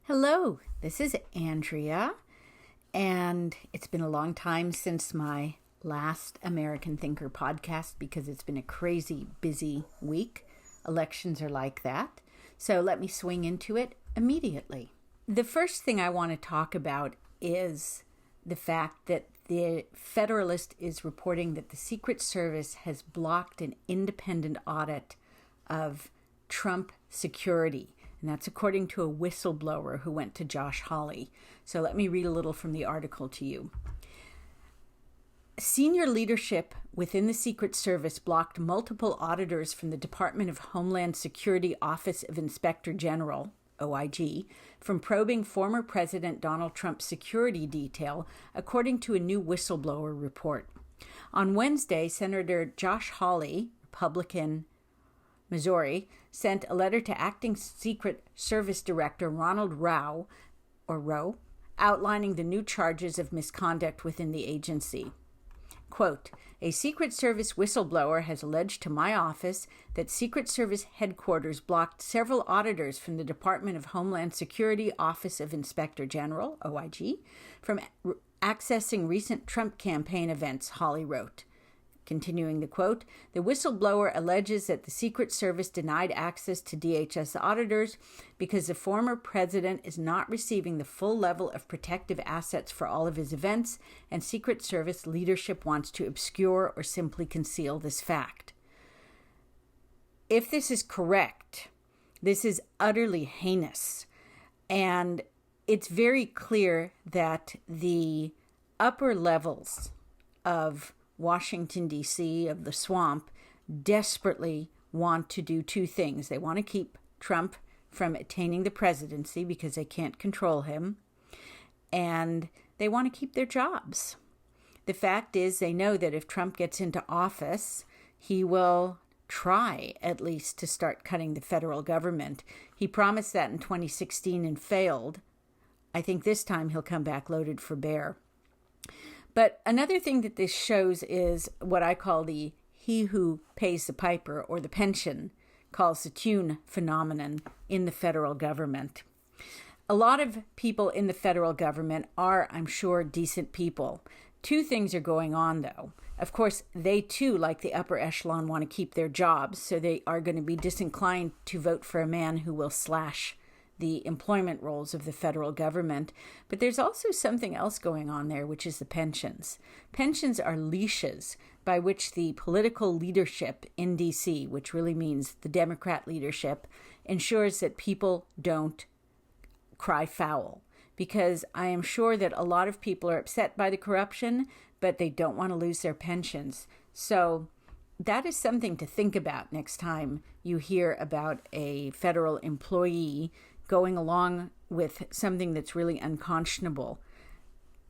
Hello, this is Andrea, and it's been a long time since my last American Thinker podcast because it's been a crazy busy week. Elections are like that, so let me swing into it immediately. The first thing I want to talk about is the fact that the Federalist is reporting that the Secret Service has blocked an independent audit of Trump security. And that's according to a whistleblower who went to Josh Hawley. So let me read a little from the article to you. Senior leadership within the Secret Service blocked multiple auditors from the Department of Homeland Security Office of Inspector General, OIG, from probing former President Donald Trump's security detail, according to a new whistleblower report. On Wednesday, Senator Josh Hawley, Republican, Missouri, sent a letter to Acting Secret Service Director Ronald Rowe, outlining the new charges of misconduct within the agency. Quote, a Secret Service whistleblower has alleged to my office that Secret Service headquarters blocked several auditors from the Department of Homeland Security Office of Inspector General, OIG, from accessing recent Trump campaign events, Hawley wrote. Continuing the quote, the whistleblower alleges that the Secret Service denied access to DHS auditors because the former president is not receiving the full level of protective assets for all of his events, and Secret Service leadership wants to obscure or simply conceal this fact. If this is correct, this is utterly heinous, and it's very clear that the upper levels of Washington, D.C., of the swamp, desperately want to do two things. They want to keep Trump from attaining the presidency because they can't control him, and they want to keep their jobs. The fact is, they know that if Trump gets into office, he will try at least to start cutting the federal government. He promised that in 2016 and failed. I think this time he'll come back loaded for bear. But another thing that this shows is what I call the he who pays the piper, or the pension calls the tune phenomenon in the federal government. A lot of people in the federal government are, I'm sure, decent people. Two things are going on, though. Of course, they too, like the upper echelon, want to keep their jobs, so they are going to be disinclined to vote for a man who will slash the employment rolls of the federal government. But there's also something else going on there, which is the pensions. Pensions are leashes by which the political leadership in D.C., which really means the Democrat leadership, ensures that people don't cry foul. Because I am sure that a lot of people are upset by the corruption, but they don't want to lose their pensions. So that is something to think about next time you hear about a federal employee going along with something that's really unconscionable.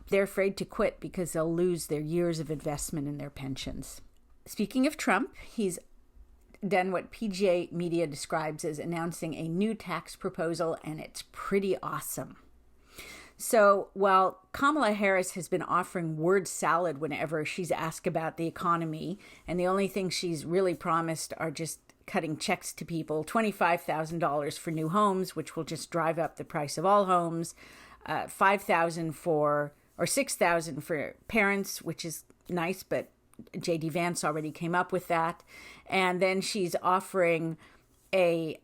They're afraid to quit because they'll lose their years of investment in their pensions. Speaking of Trump, he's done what PGA Media describes as announcing a new tax proposal, and it's pretty awesome. So while Kamala Harris has been offering word salad whenever she's asked about the economy, and the only thing she's really promised are just cutting checks to people, $25,000 for new homes, which will just drive up the price of all homes, $5,000 or $6,000 for parents, which is nice, but J.D. Vance already came up with that. And then she's offering a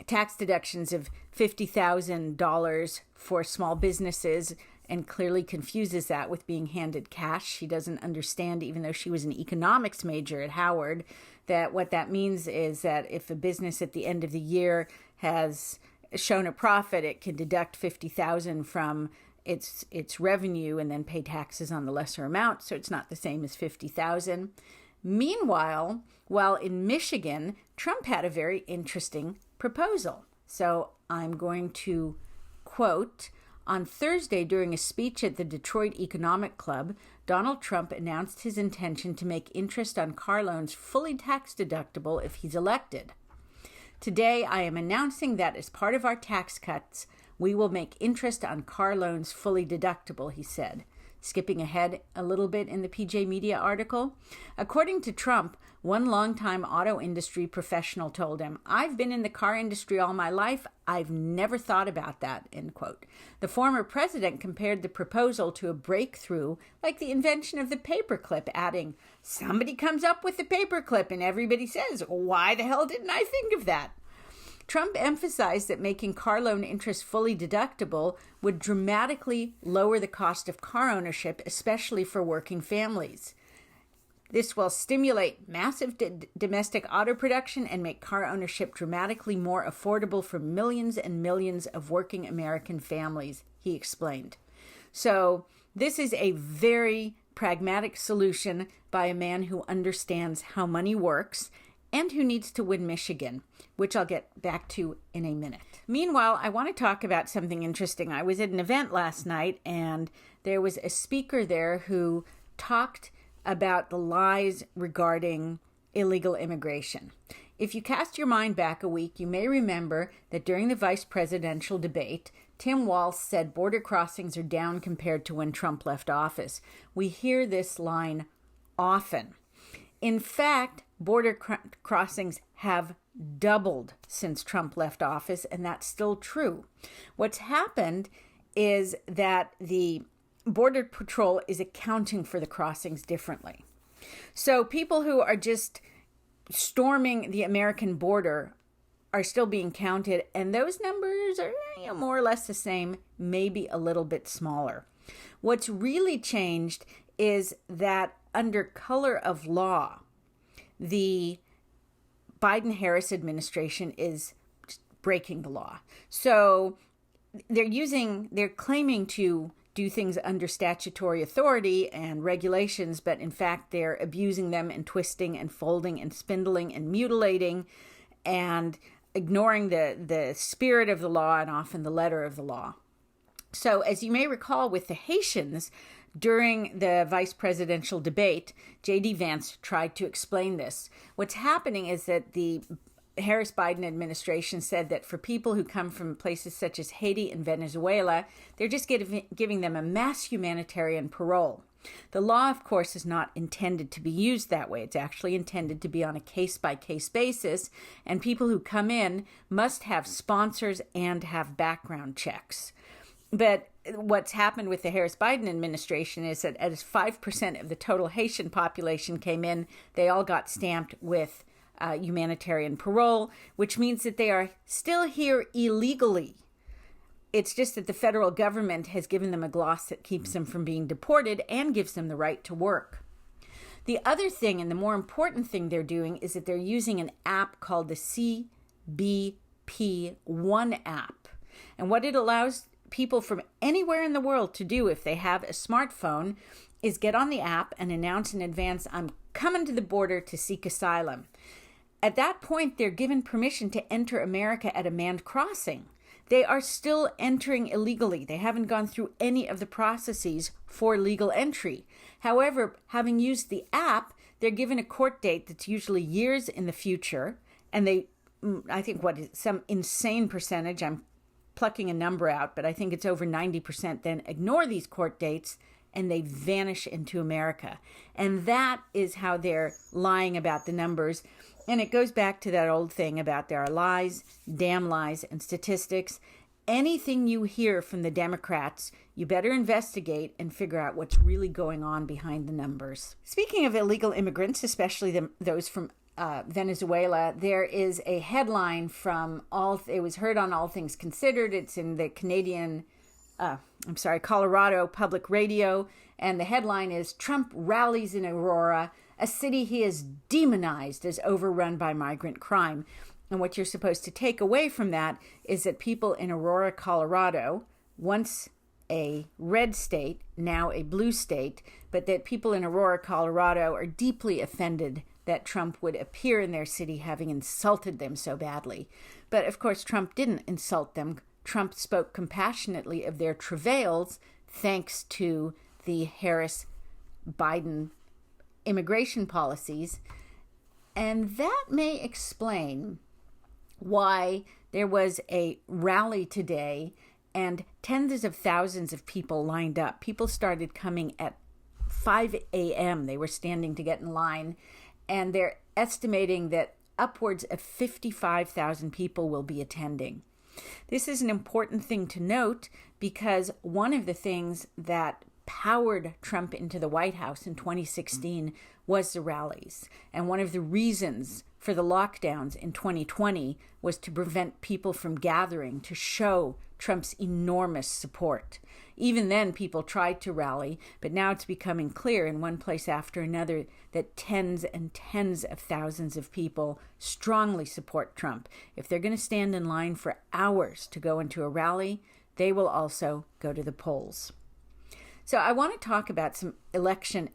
tax deductions of $50,000 for small businesses, and clearly confuses that with being handed cash. She doesn't understand, even though she was an economics major at Howard, that what that means is that if a business at the end of the year has shown a profit, it can deduct $50,000 from its revenue and then pay taxes on the lesser amount. So it's not the same as $50,000. Meanwhile, while in Michigan, Trump had a very interesting proposal. So I'm going to quote, on Thursday, during a speech at the Detroit Economic Club, Donald Trump announced his intention to make interest on car loans fully tax deductible if he's elected. Today, I am announcing that as part of our tax cuts, we will make interest on car loans fully deductible, he said. skipping ahead a little bit in the PJ Media article. According to Trump, one longtime auto industry professional told him, "I've been in the car industry all my life. I've never thought about that," end quote. The former president compared the proposal to a breakthrough like the invention of the paperclip, adding, "Somebody comes up with the paperclip and everybody says, 'Why the hell didn't I think of that?'" Trump emphasized that making car loan interest fully deductible would dramatically lower the cost of car ownership, especially for working families. This will stimulate massive domestic auto production and make car ownership dramatically more affordable for millions and millions of working American families, he explained. So this is a very pragmatic solution by a man who understands how money works and who needs to win Michigan, which I'll get back to in a minute. Meanwhile, I want to talk about something interesting. I was at an event last night, and there was a speaker there who talked about the lies regarding illegal immigration. If you cast your mind back a week, you may remember that during the vice presidential debate, Tim Walz said border crossings are down compared to when Trump left office. We hear this line often. In fact, border crossings have doubled since Trump left office, and that's still true. What's happened is that the Border Patrol is accounting for the crossings differently. So people who are just storming the American border are still being counted, and those numbers are more or less the same, maybe a little bit smaller. What's really changed is that under color of law, the Biden-Harris administration is breaking the law. So they're claiming to do things under statutory authority and regulations, but in fact they're abusing them and twisting and folding and spindling and mutilating and ignoring the spirit of the law and often the letter of the law. So as you may recall with the Haitians, during the vice presidential debate, J.D. Vance tried to explain this. What's happening is that the Harris-Biden administration said that for people who come from places such as Haiti and Venezuela, they're just giving them a mass humanitarian parole. The law, of course, is not intended to be used that way. It's actually intended to be on a case-by-case basis, and people who come in must have sponsors and have background checks. But what's happened with the Harris-Biden administration is that as 5% of the total Haitian population came in, they all got stamped with humanitarian parole, which means that they are still here illegally. It's just that the federal government has given them a gloss that keeps them from being deported and gives them the right to work. The other thing, and the more important thing they're doing, is that they're using an app called the CBP One app. And what it allows people from anywhere in the world to do if they have a smartphone is get on the app and announce in advance, "I'm coming to the border to seek asylum." At that point, they're given permission to enter America at a manned crossing. They are still entering illegally. They haven't gone through any of the processes for legal entry. However, having used the app, they're given a court date that's usually years in the future, and I think some insane percentage, I'm plucking a number out, but I think it's over 90%, then ignore these court dates and they vanish into America. And that is how they're lying about the numbers. And it goes back to that old thing about there are lies, damn lies, and statistics. Anything you hear from the Democrats, you better investigate and figure out what's really going on behind the numbers. Speaking of illegal immigrants, especially those from Venezuela, there is a headline from it was heard on All Things Considered. It's in the Colorado Public Radio. And the headline is, "Trump rallies in Aurora, a city he has demonized as overrun by migrant crime." And what you're supposed to take away from that is that people in Aurora, Colorado, once a red state, now a blue state, but that people in Aurora, Colorado are deeply offended that Trump would appear in their city having insulted them so badly. But of course, Trump didn't insult them. Trump spoke compassionately of their travails thanks to the Harris-Biden immigration policies. And that may explain why there was a rally today and tens of thousands of people lined up. People started coming at 5 a.m. They were standing to get in line, and they're estimating that upwards of 55,000 people will be attending. This is an important thing to note because one of the things that powered Trump into the White House in 2016 was the rallies. And one of the reasons for the lockdowns in 2020 was to prevent people from gathering to show Trump's enormous support. Even then, people tried to rally, but now it's becoming clear in one place after another that tens and tens of thousands of people strongly support Trump. If they're going to stand in line for hours to go into a rally, they will also go to the polls. So I want to talk about some election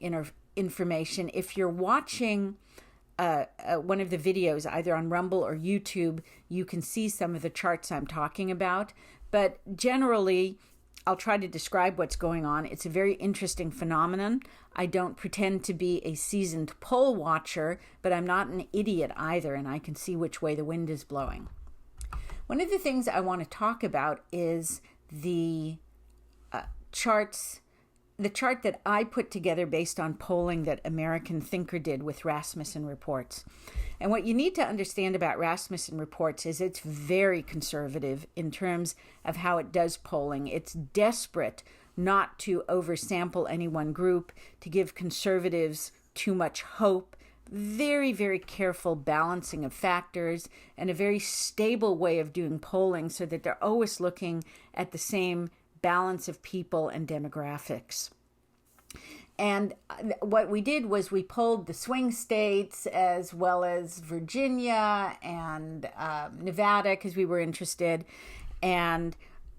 information. If you're watching one of the videos, either on Rumble or YouTube, you can see some of the charts I'm talking about. But generally, I'll try to describe what's going on. It's a very interesting phenomenon. I don't pretend to be a seasoned poll watcher, but I'm not an idiot either, and I can see which way the wind is blowing. One of the things I want to talk about is the charts. The chart that I put together based on polling that American Thinker did with Rasmussen Reports. And what you need to understand about Rasmussen Reports is it's very conservative in terms of how it does polling. It's desperate not to oversample any one group, to give conservatives too much hope. Very, very careful balancing of factors and a very stable way of doing polling so that they're always looking at the same balance of people and demographics. And what we did was we polled the swing states as well as Virginia and Nevada because we were interested. And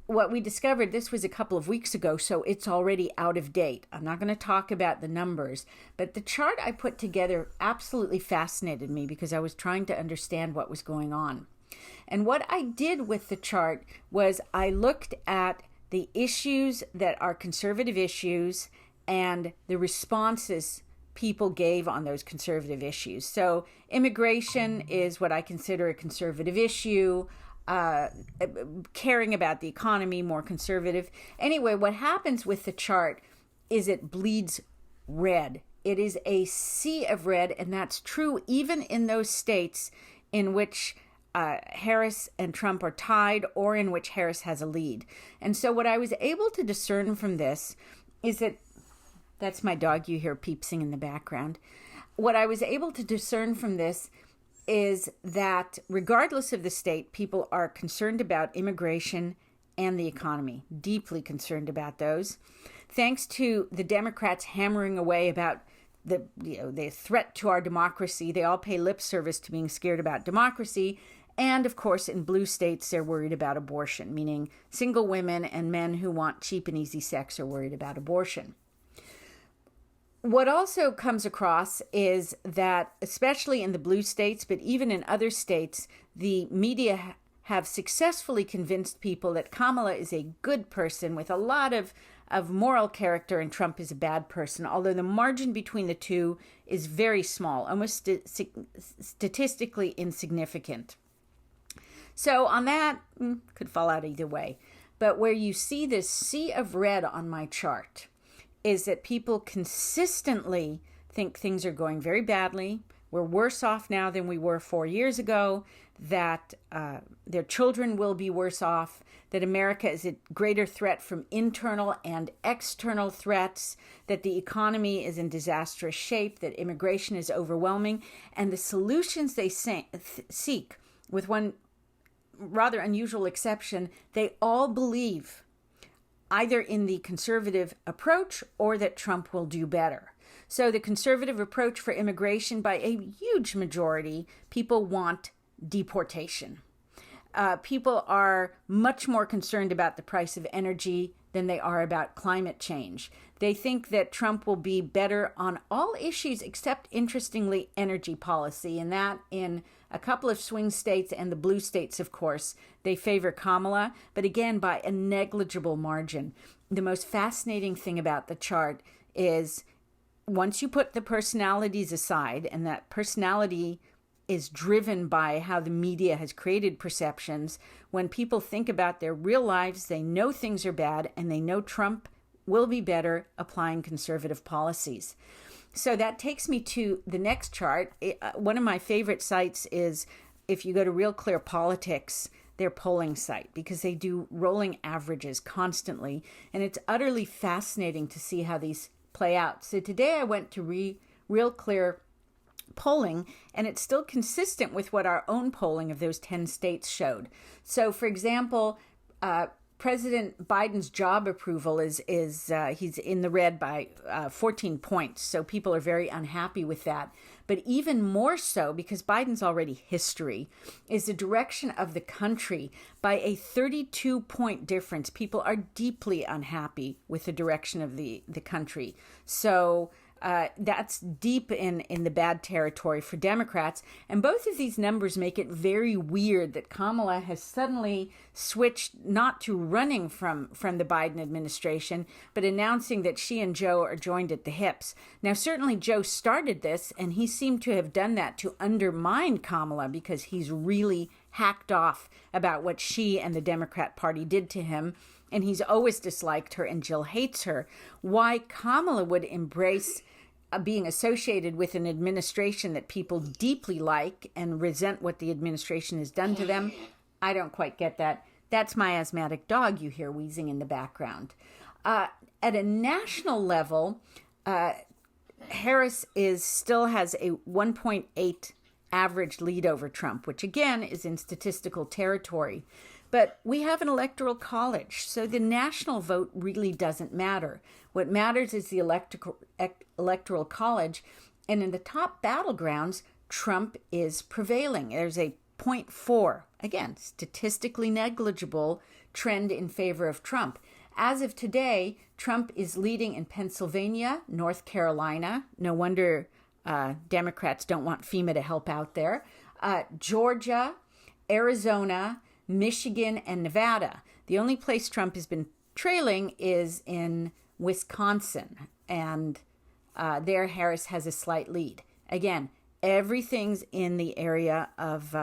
what we discovered, this was a couple of weeks ago, so it's already out of date. I'm not going to talk about the numbers, but the chart I put together absolutely fascinated me because I was trying to understand what was going on. And what I did with the chart was I looked at the issues that are conservative issues and the responses people gave on those conservative issues. So immigration is what I consider a conservative issue. Caring about the economy, more conservative. Anyway, what happens with the chart is it bleeds red. It is a sea of red, and that's true even in those states in which Harris and Trump are tied or in which Harris has a lead. And so what I was able to discern from this is that's my dog you hear peepsing in the background. What I was able to discern from this is that regardless of the state, people are concerned about immigration and the economy, deeply concerned about those. Thanks to the Democrats hammering away about the threat to our democracy, they all pay lip service to being scared about democracy. And of course, in blue states, they're worried about abortion, meaning single women and men who want cheap and easy sex are worried about abortion. What also comes across is that, especially in the blue states, but even in other states, the media have successfully convinced people that Kamala is a good person with a lot of moral character and Trump is a bad person, although the margin between the two is very small, almost statistically insignificant. So on that, could fall out either way. But where you see this sea of red on my chart is that people consistently think things are going very badly. We're worse off now than we were 4 years ago, that their children will be worse off, that America is a greater threat from internal and external threats, that the economy is in disastrous shape, that immigration is overwhelming, and the solutions they seek, with one rather unusual exception, they all believe either in the conservative approach or that Trump will do better. So the conservative approach for immigration, by a huge majority, people want deportation. People are much more concerned about the price of energy than they are about climate change. They think that Trump will be better on all issues except, interestingly, energy policy, and that in a couple of swing states and the blue states, of course, they favor Kamala, but again, by a negligible margin. The most fascinating thing about the chart is once you put the personalities aside, and that personality is driven by how the media has created perceptions. When people think about their real lives, they know things are bad, and they know Trump will be better applying conservative policies. So that takes me to the next chart. One of my favorite sites is, if you go to Real Clear Politics, their polling site, because they do rolling averages constantly, and it's utterly fascinating to see how these play out. So today I went to Real Clear polling, and it's still consistent with what our own polling of those 10 states showed. So, for example, President Biden's job approval is he's in the red by 14 points. So people are very unhappy with that. But even more so, because Biden's already history, is the direction of the country. By a 32-point difference, people are deeply unhappy with the direction of the country. So that's deep in the bad territory for Democrats. And both of these numbers make it very weird that Kamala has suddenly switched not to running from the Biden administration, but announcing that she and Joe are joined at the hips. Now, certainly Joe started this, and he seemed to have done that to undermine Kamala, because he's really hacked off about what she and the Democrat Party did to him. And he's always disliked her, and Jill hates her. Why Kamala would embrace being associated with an administration that people deeply like and resent what the administration has done to them, I don't quite get that. That's my asthmatic dog you hear wheezing in the background. At a national level, Harris still has a 1.8 average lead over Trump, which again is in statistical territory. But we have an electoral college, so the national vote really doesn't matter. What matters is the electoral college, and in the top battlegrounds, Trump is prevailing. There's a 0.4, again, statistically negligible trend in favor of Trump. As of today, Trump is leading in Pennsylvania, North Carolina. No wonder Democrats don't want FEMA to help out there. Georgia, Arizona, Michigan, and Nevada. The only place Trump has been trailing is in Wisconsin, and there Harris has a slight lead. Again, everything's in the area of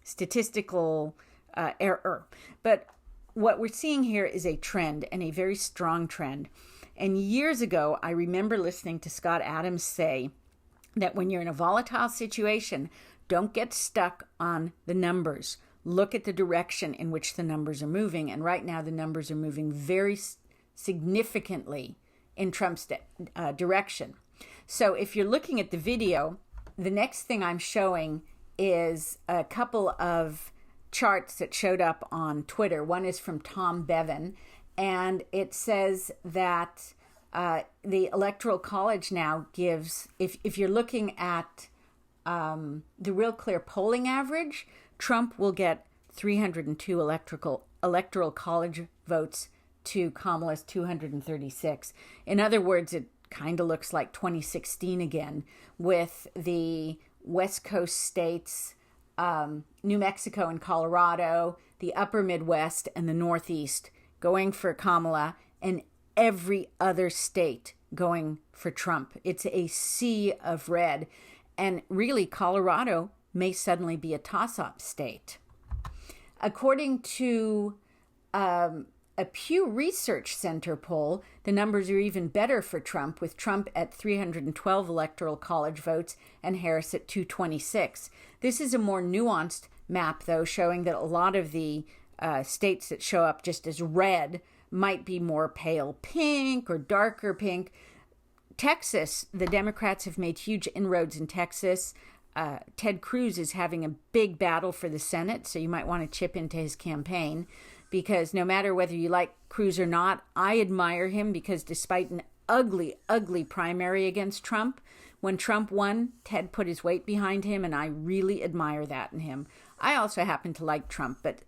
statistical error. But what we're seeing here is a trend, and a very strong trend. And years ago, I remember listening to Scott Adams say that when you're in a volatile situation, don't get stuck on the numbers. Look at the direction in which the numbers are moving. And right now, the numbers are moving very significantly in Trump's direction. So if you're looking at the video, the next thing I'm showing is a couple of charts that showed up on Twitter. One is from Tom Bevan, and it says that the Electoral College now gives, if you're looking at the Real Clear polling average, Trump will get 302 electoral college votes to Kamala's 236. In other words, it kind of looks like 2016 again, with the West Coast states, New Mexico and Colorado, the upper Midwest, and the Northeast going for Kamala, and every other state going for Trump. It's a sea of red. And really, Colorado may suddenly be a toss-up state. According to a Pew Research Center poll, the numbers are even better for Trump, with Trump at 312 Electoral College votes and Harris at 226. This is a more nuanced map, though, showing that a lot of the states that show up just as red might be more pale pink or darker pink. Texas, the Democrats have made huge inroads in Texas. Ted Cruz is having a big battle for the Senate, so you might want to chip into his campaign, because no matter whether you like Cruz or not, I admire him, because despite an ugly, ugly primary against Trump, when Trump won, Ted put his weight behind him, and I really admire that in him. I also happen to like Trump, but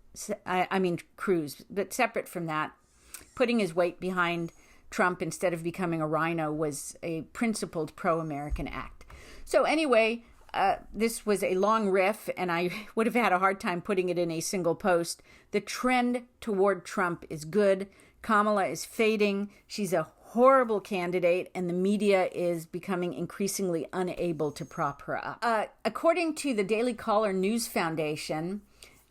Cruz, but separate from that, putting his weight behind Trump instead of becoming a rhino was a principled pro-American act. So anyway, this was a long riff, and I would have had a hard time putting it in a single post. The trend toward Trump is good. Kamala is fading. She's a horrible candidate, and the media is becoming increasingly unable to prop her up. According to the Daily Caller News Foundation,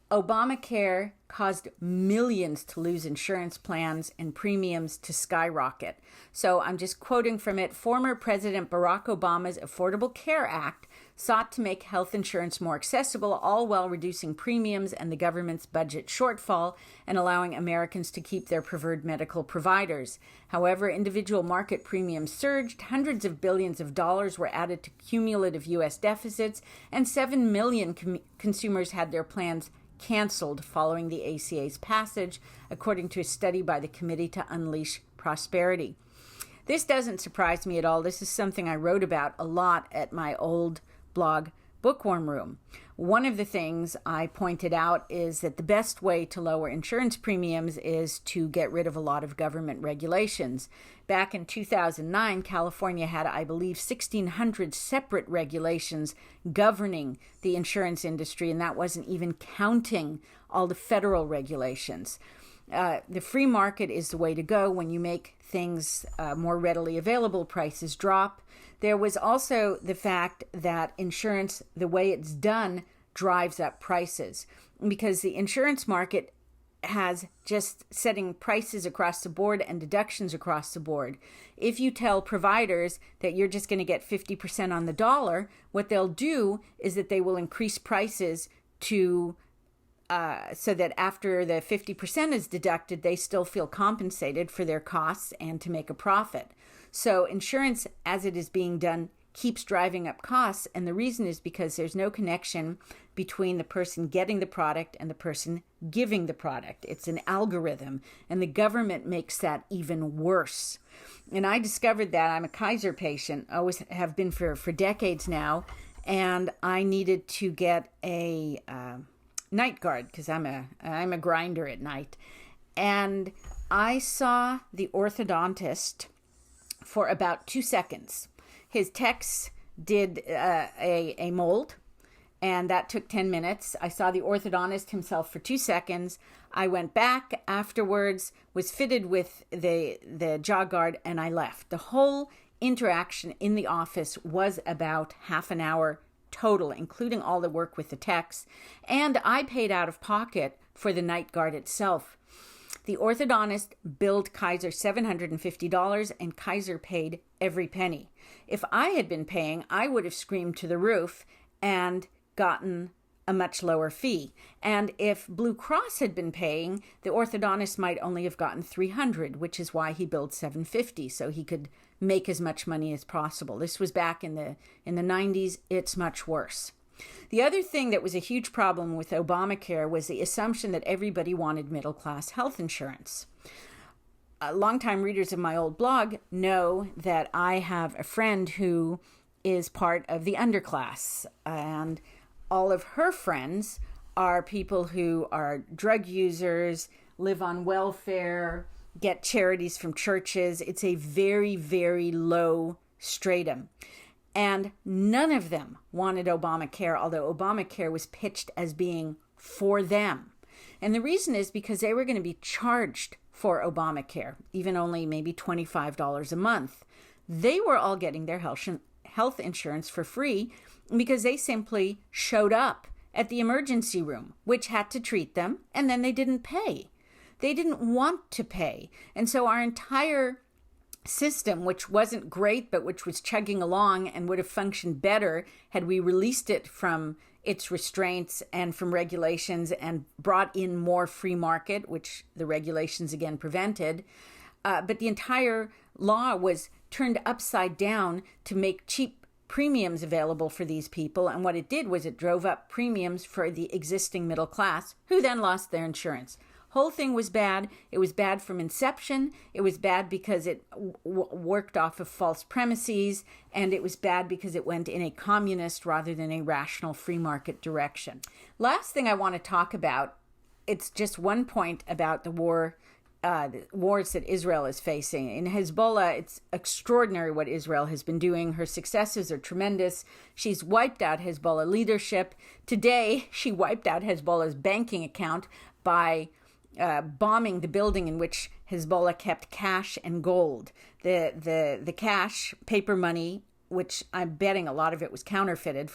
Obamacare caused millions to lose insurance plans and premiums to skyrocket. So I'm just quoting from it. Former President Barack Obama's Affordable Care Act sought to make health insurance more accessible, all while reducing premiums and the government's budget shortfall and allowing Americans to keep their preferred medical providers. However, individual market premiums surged, hundreds of billions of dollars were added to cumulative U.S. deficits, and 7 million consumers had their plans canceled following the ACA's passage, according to a study by the Committee to Unleash Prosperity. This doesn't surprise me at all. This is something I wrote about a lot at my old blog, Bookworm Room. One of the things I pointed out is that the best way to lower insurance premiums is to get rid of a lot of government regulations. Back in 2009, California had, I believe, 1,600 separate regulations governing the insurance industry, and that wasn't even counting all the federal regulations. The free market is the way to go. When you make things more readily available, prices drop. There was also the fact that insurance, the way it's done, drives up prices, because the insurance market has just setting prices across the board and deductions across the board. If you tell providers that you're just going to get 50% on the dollar, what they'll do is that they will increase prices to so that after the 50% is deducted, they still feel compensated for their costs and to make a profit. So insurance, as it is being done, keeps driving up costs, and the reason is because there's no connection between the person getting the product and the person giving the product. It's an algorithm, and the government makes that even worse. And I discovered that. I'm a Kaiser patient, always have been for decades now, and I needed to get a night guard because I'm a grinder at night. And I saw the orthodontist for about 2 seconds. His techs did a mold, and that took 10 minutes. I saw the orthodontist himself for 2 seconds. I went back afterwards, was fitted with the jaw guard, and I left. The whole interaction in the office was about half an hour total, including all the work with the techs, and I paid out of pocket for the night guard itself. The orthodontist billed Kaiser $750, and Kaiser paid every penny. If I had been paying, I would have screamed to the roof and gotten a much lower fee. And if Blue Cross had been paying, the orthodontist might only have gotten $300, which is why he billed $750, so he could make as much money as possible. This was back in the 90s. It's much worse. The other thing that was a huge problem with Obamacare was the assumption that everybody wanted middle-class health insurance. Longtime readers of my old blog know that I have a friend who is part of the underclass, and all of her friends are people who are drug users, live on welfare, get charities from churches. It's a very, very low stratum. And none of them wanted Obamacare, although Obamacare was pitched as being for them. And the reason is because they were going to be charged for Obamacare, even only maybe $25 a month. They were all getting their health insurance for free because they simply showed up at the emergency room, which had to treat them, and then they didn't pay. They didn't want to pay. And so our entire system, which wasn't great, but which was chugging along and would have functioned better had we released it from its restraints and from regulations and brought in more free market, which the regulations again prevented. But the entire law was turned upside down to make cheap premiums available for these people. And what it did was it drove up premiums for the existing middle class, who then lost their insurance. Whole thing was bad. It was bad from inception. It was bad because it worked off of false premises, and it was bad because it went in a communist rather than a rational free market direction. Last thing I want to talk about, it's just one point about the wars that Israel is facing. In Hezbollah, it's extraordinary what Israel has been doing. Her successes are tremendous. She's wiped out Hezbollah leadership. Today, she wiped out Hezbollah's banking account by bombing the building in which Hezbollah kept cash and gold. The cash, paper money, which I'm betting a lot of it was counterfeited,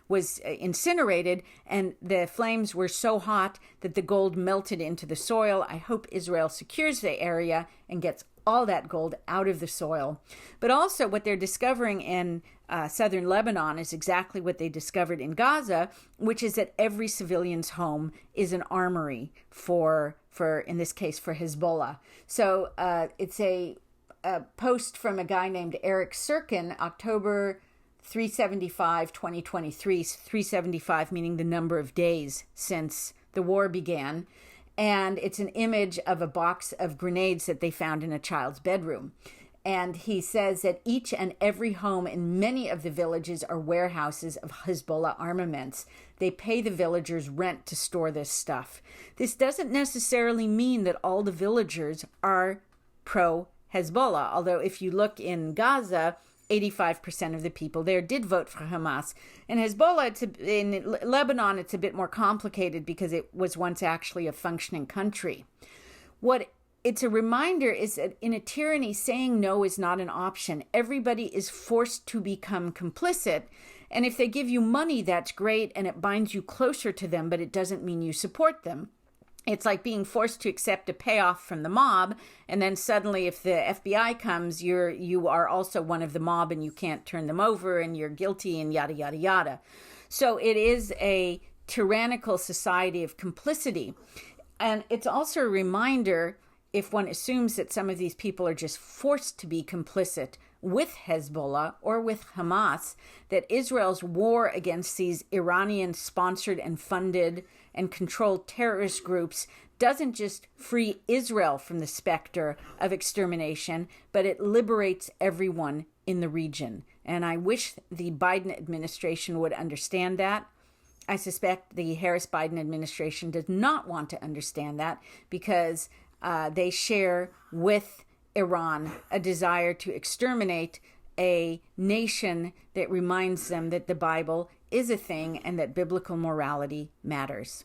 was incinerated, and the flames were so hot that the gold melted into the soil. I hope Israel secures the area and gets all that gold out of the soil. But also what they're discovering in southern Lebanon is exactly what they discovered in Gaza, which is that every civilian's home is an armory for in this case, for Hezbollah. So it's a post from a guy named Eric Sirkin, October 375, 2023, 375 meaning the number of days since the war began. And it's an image of a box of grenades that they found in a child's bedroom. And he says that each and every home in many of the villages are warehouses of Hezbollah armaments. They pay the villagers rent to store this stuff. This doesn't necessarily mean that all the villagers are pro-Hezbollah, although if you look in Gaza, 85% of the people there did vote for Hamas. And Hezbollah, in Lebanon, it's a bit more complicated because it was once actually a functioning country. What it's a reminder is that in a tyranny, saying no is not an option. Everybody is forced to become complicit. And if they give you money, that's great, and it binds you closer to them, but it doesn't mean you support them. It's like being forced to accept a payoff from the mob, and then suddenly if the FBI comes, you are also one of the mob and you can't turn them over and you're guilty and yada, yada, yada. So it is a tyrannical society of complicity. And it's also a reminder, if one assumes that some of these people are just forced to be complicit with Hezbollah or with Hamas, that Israel's war against these Iranian-sponsored and funded and controlled terrorist groups doesn't just free Israel from the specter of extermination, but it liberates everyone in the region. And I wish the Biden administration would understand that. I suspect the Harris-Biden administration does not want to understand that because they share with Iran a desire to exterminate a nation that reminds them that the Bible is a thing and that biblical morality matters.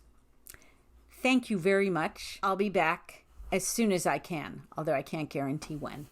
Thank you very much. I'll be back as soon as I can, although I can't guarantee when.